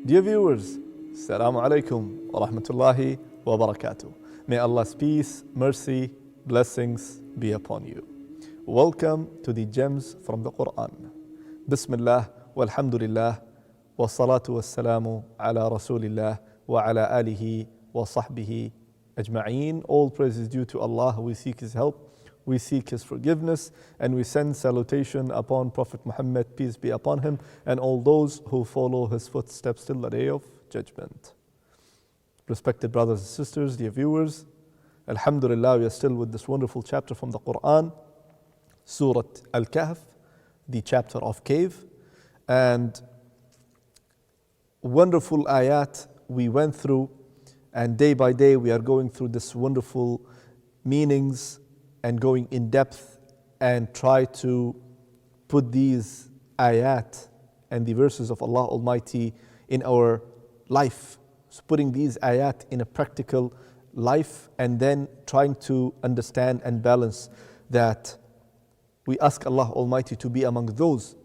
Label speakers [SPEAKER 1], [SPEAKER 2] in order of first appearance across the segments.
[SPEAKER 1] Dear viewers, Assalamu alaikum wa rahmatullahi wa barakatuh. May Allah's peace, mercy, blessings be upon you. Welcome to the gems from the Quran. Bismillah, walhamdulillah, wa salatu wa salamu ala rasulillah wa ala alihi wa sahbihi ajma'een. All praise is due to Allah. We seek His help, we seek His forgiveness, and we send salutation upon Prophet Muhammad, peace be upon him, and all those who follow his footsteps till the day of judgment. Respected brothers and sisters, dear viewers, Alhamdulillah, we are still with this wonderful chapter from the Quran, Surah Al-Kahf, the chapter of cave, and wonderful ayat we went through, and day by day we are going through this wonderful meanings and going in depth and try to put these ayat and the verses of Allah Almighty in our life. So putting these ayat in a practical life and then trying to understand and balance that. We ask Allah Almighty to be among those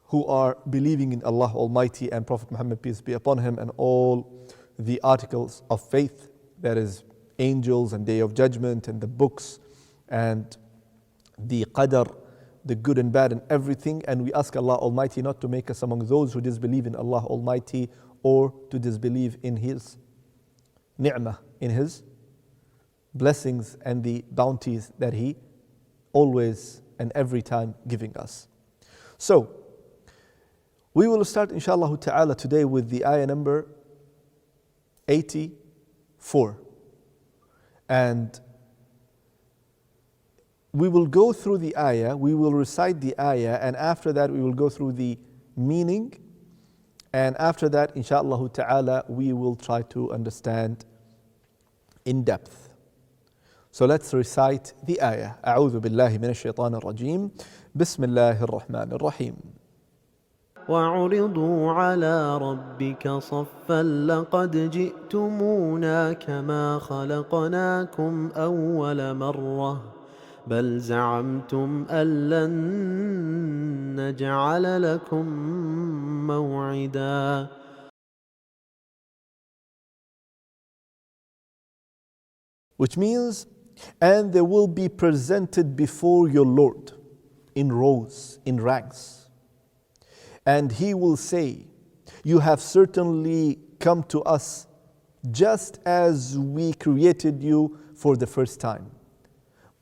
[SPEAKER 1] who are believing in Allah Almighty and Prophet Muhammad, peace be upon him, and all the articles of faith, that is angels and Day of Judgment and the books and the qadr, the good and bad and everything. And we ask Allah Almighty not to make us among those who disbelieve in Allah Almighty or to disbelieve in His ni'mah, in His blessings and the bounties that He always and every time giving us. So, we will start inshallah ta'ala today with the ayah number 84. And we will go through the ayah, we will recite the ayah, and after that we will go through the meaning, and after that inshallah ta'ala we will try to understand in depth. So let's recite the ayah. أعوذ بالله من الشيطان الرجيم. بسم الله الرحمن الرحيم.
[SPEAKER 2] وعرضوا على ربك صفا لقد جئتمونا كما خلقناكم أول مرة بل زعمتم أن لن نجعل لكم موعدا.
[SPEAKER 1] Which means, and they will be presented before your Lord in rows, in ranks. And He will say, you have certainly come to us just as we created you for the first time.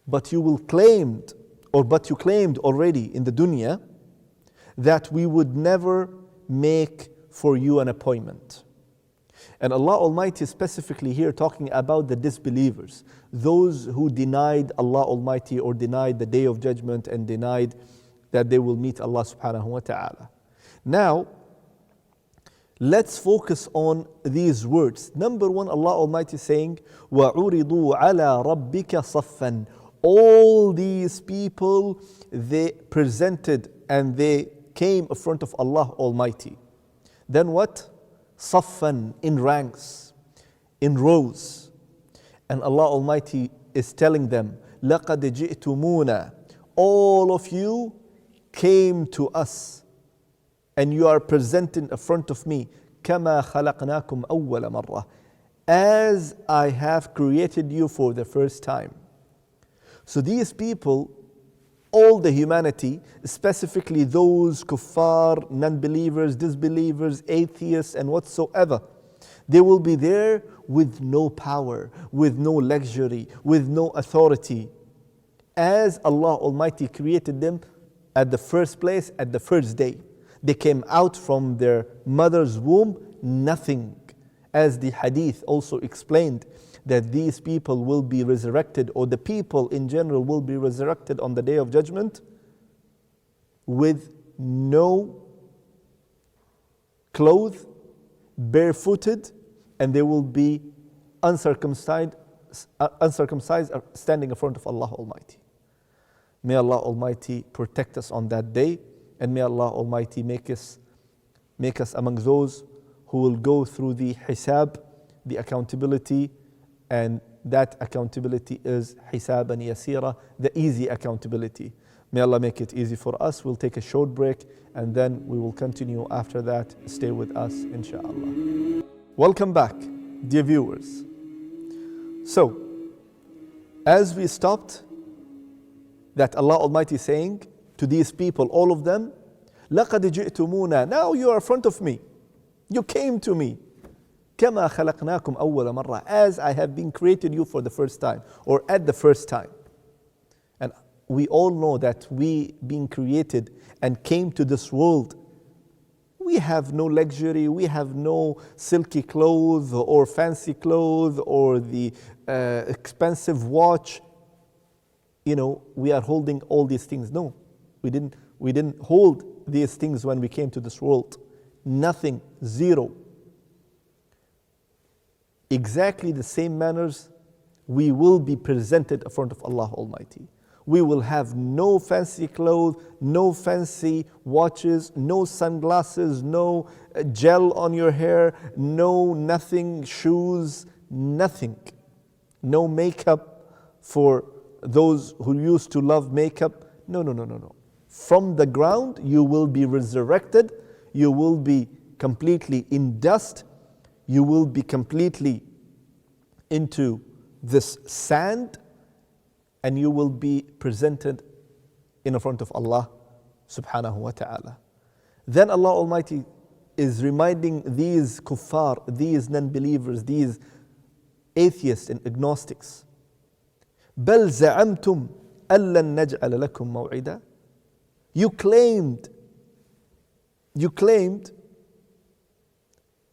[SPEAKER 1] But you claimed already in the dunya that we would never make for you an appointment. And Allah Almighty specifically here talking about the disbelievers, those who denied Allah Almighty or denied the Day of Judgment and denied that they will meet Allah subhanahu wa ta'ala. Now, let's focus on these words. Number one, Allah Almighty saying, وَعُرِضُوا عَلَى رَبِّكَ صَفًّا. All these people, they presented and they came in front of Allah Almighty. Then what? Saffan, in ranks, in rows. And Allah Almighty is telling them, لَقَدْ جِئْتُمُونَ. All of you came to us and you are presenting in front of me كَمَا خَلَقْنَاكُمْ أَوَّلَ مَرَّةٍ, as I have created you for the first time. So these people, all the humanity, specifically those kuffar, non-believers, disbelievers, atheists and whatsoever, they will be there with no power, with no luxury, with no authority, as Allah Almighty created them at the first place, at the first day. They came out from their mother's womb, nothing. As the hadith also explained, that these people will be resurrected, or the people in general will be resurrected on the Day of Judgment with no clothes, barefooted, and they will be uncircumcised standing in front of Allah Almighty. May Allah Almighty protect us on that day, and may Allah Almighty make us among those who will go through the hisab, the accountability, and that accountability is hisaban yasira, the easy accountability. May Allah make it easy for us. We'll take a short break and then we will continue after that. Stay with us, inshallah. Welcome back, dear viewers. So, as we stopped, that Allah Almighty saying to these people, all of them, لَقَدْ جِئْتُمُونَا, now you are in front of me. You came to me. كَمَا خَلَقْنَاكُمْ أَوَّلَ مَرَّةٍ, as I have been created you for the first time, or at the first time. And we all know that we being created and came to this world, we have no luxury, we have no silky clothes or fancy clothes or the expensive watch. You know, we are holding all these things. No, we didn't hold these things when we came to this world. Nothing, zero. Exactly the same manners we will be presented in front of Allah Almighty. We will have no fancy clothes, no fancy watches, no sunglasses, no gel on your hair, no nothing, shoes, nothing. No makeup for those who used to love makeup. No. From the ground, you will be resurrected. You will be completely in dust. You will be completely into this sand, and you will be presented in front of Allah subhanahu wa ta'ala. Then Allah Almighty is reminding these kuffar, these non-believers, these atheists and agnostics, بَلْ زَعَمْتُمْ أَلَّن نَجْعَلَ لَكُمْ مَوْعِدًا.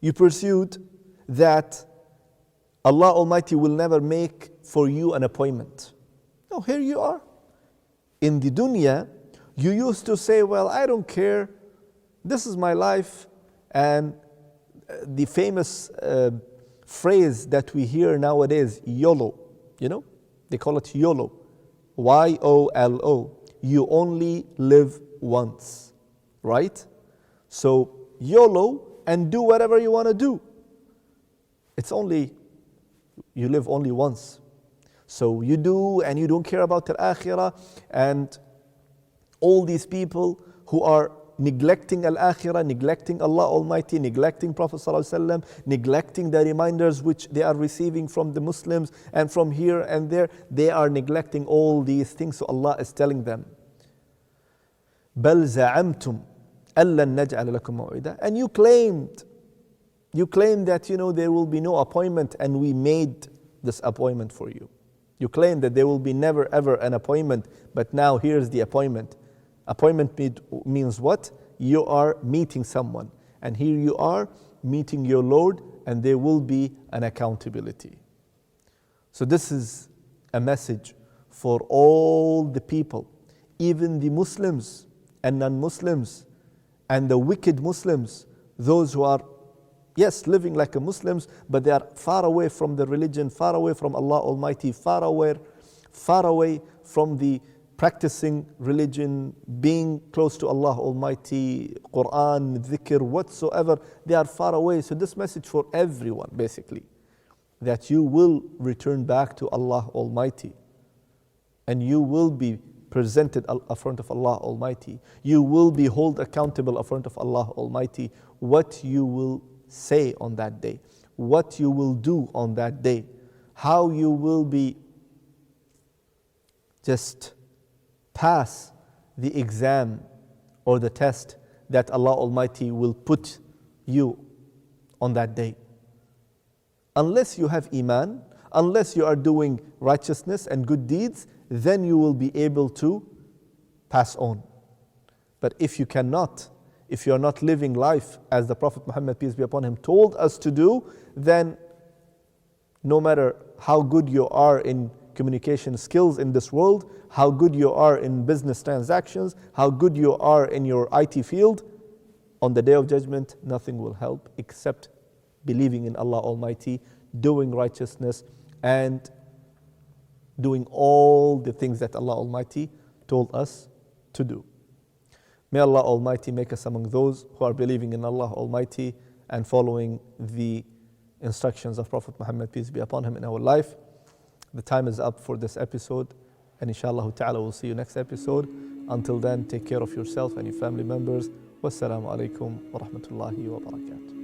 [SPEAKER 1] You pursued that Allah Almighty will never make for you an appointment. No, here you are. In the dunya, you used to say, well, I don't care, this is my life. And the famous phrase that we hear nowadays, YOLO, you know, they call it YOLO, YOLO. You only live once, right? So YOLO and do whatever you want to do. You live only once. So you do, and you don't care about the akhirah. And all these people who are neglecting al-akhirah, neglecting Allah Almighty, neglecting Prophet ﷺ, neglecting the reminders which they are receiving from the Muslims and from here and there, they are neglecting all these things. So Allah is telling them, بَلْ زَعَمْتُمْ أَلَّن نَجْعَلَ لَكُمْ مَوْعِدًا. And you claimed that, there will be no appointment, and we made this appointment for you. You claim that there will be never ever an appointment, but now here's the appointment. Appointment means what? You are meeting someone, and here you are meeting your Lord, and there will be an accountability. So this is a message for all the people, even the Muslims and non-Muslims and the wicked Muslims, those who are living like a Muslims, but they are far away from the religion, far away from Allah Almighty, far away from the practicing religion, being close to Allah Almighty, Quran, dhikr, whatsoever, they are far away. So this message for everyone, basically, that you will return back to Allah Almighty, and you will be presented in front of Allah Almighty. You will be held accountable in front of Allah Almighty. What you will say on that day, what you will do on that day, how you will be just pass the exam or the test that Allah Almighty will put you on that day. Unless you have iman, unless you are doing righteousness and good deeds, then you will be able to pass on. But if you cannot, if you are not living life as the Prophet Muhammad, peace be upon him, told us to do, then no matter how good you are in communication skills in this world, how good you are in business transactions, how good you are in your IT field, on the Day of Judgment, nothing will help except believing in Allah Almighty, doing righteousness, and doing all the things that Allah Almighty told us to do. May Allah Almighty make us among those who are believing in Allah Almighty and following the instructions of Prophet Muhammad, peace be upon him, in our life. The time is up for this episode, and inshallah ta'ala we'll see you next episode. Until then, take care of yourself and your family members. Wassalamu alaikum wa rahmatullahi wa barakatuh.